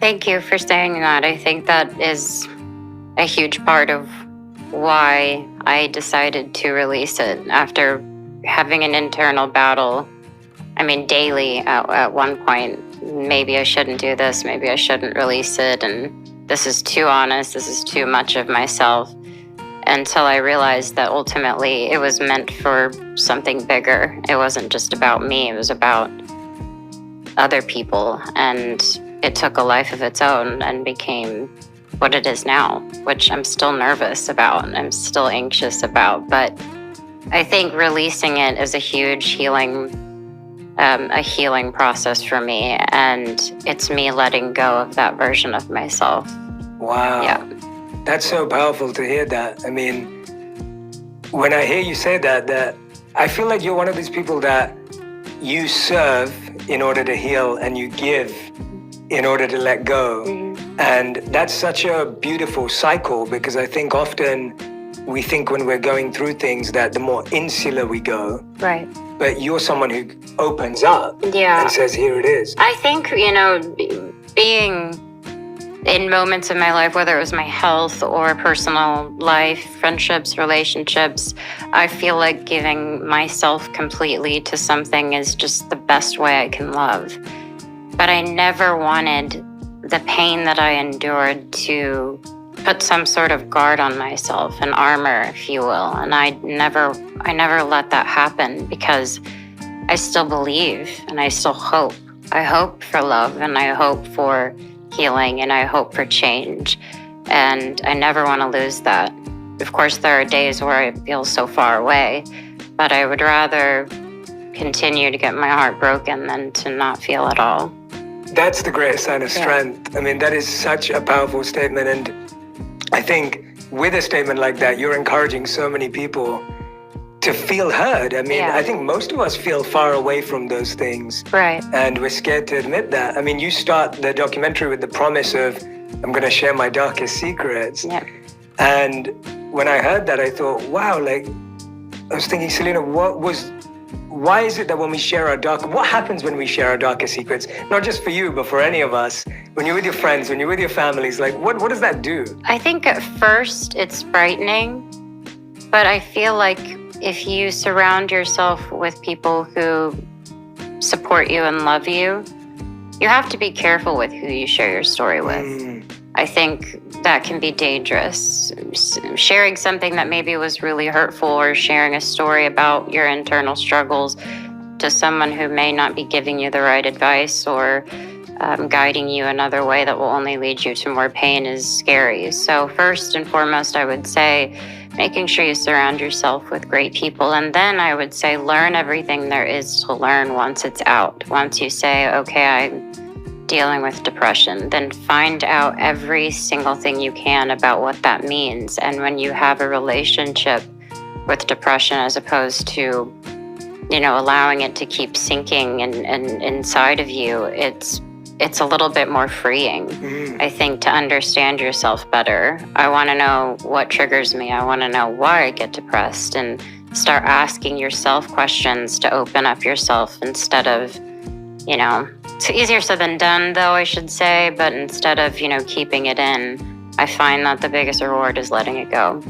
Thank you for saying that. I think that is a huge part of why I decided to release it after having an internal battle. I mean, daily at one point, maybe I shouldn't do this, maybe I shouldn't release it, and this is too honest, this is too much of myself, until I realized that ultimately it was meant for something bigger. It wasn't just about me, it was about other people, and it took a life of its own and became what it is now, which I'm still nervous about and I'm still anxious about. But I think releasing it is a huge healing process for me, and it's me letting go of that version of myself. Wow. Yeah. That's so powerful to hear that. I mean, when I hear you say that I feel like you're one of these people that you serve in order to heal and you give in order to let go. Mm-hmm. And that's such a beautiful cycle, because I think often we think when we're going through things that the more insular we go. Right. But you're someone who opens up and says, here it is. I think, being in moments in my life, whether it was my health or personal life, friendships, relationships, I feel like giving myself completely to something is just the best way I can love. But I never wanted the pain that I endured to put some sort of guard on myself, an armor, if you will. And I never let that happen, because I still believe and I still hope. I hope for love, and I hope for healing, and I hope for change. And I never want to lose that. Of course, there are days where I feel so far away, but I would rather continue to get my heart broken than to not feel at all. That's the greatest sign of strength. I mean, that is such a powerful statement. And I think with a statement like that, you're encouraging so many people to feel heard. I mean, I think most of us feel far away from those things. Right. And we're scared to admit that. I mean, you start the documentary with the promise of, I'm going to share my darkest secrets. Yeah. And when I heard that, I thought, wow, I was thinking, Selena, why is it that when we share what happens when we share our darkest secrets? Not just for you, but for any of us. When you're with your friends, when you're with your families, what does that do? I think at first it's frightening, but I feel like if you surround yourself with people who support you and love you, you have to be careful with who you share your story with. I think that can be dangerous. Sharing something that maybe was really hurtful, or sharing a story about your internal struggles to someone who may not be giving you the right advice, or guiding you another way that will only lead you to more pain, is scary. So first and foremost, I would say making sure you surround yourself with great people. And then I would say learn everything there is to learn once it's out. Once you say, okay, I'm dealing with depression, then find out every single thing you can about what that means. And when you have a relationship with depression, as opposed to, allowing it to keep sinking and inside of you, it's a little bit more freeing, I think, to understand yourself better. I want to know what triggers me. I want to know why I get depressed, and start asking yourself questions to open up yourself instead of, it's easier said than done, though, I should say, but instead of, keeping it in, I find that the biggest reward is letting it go.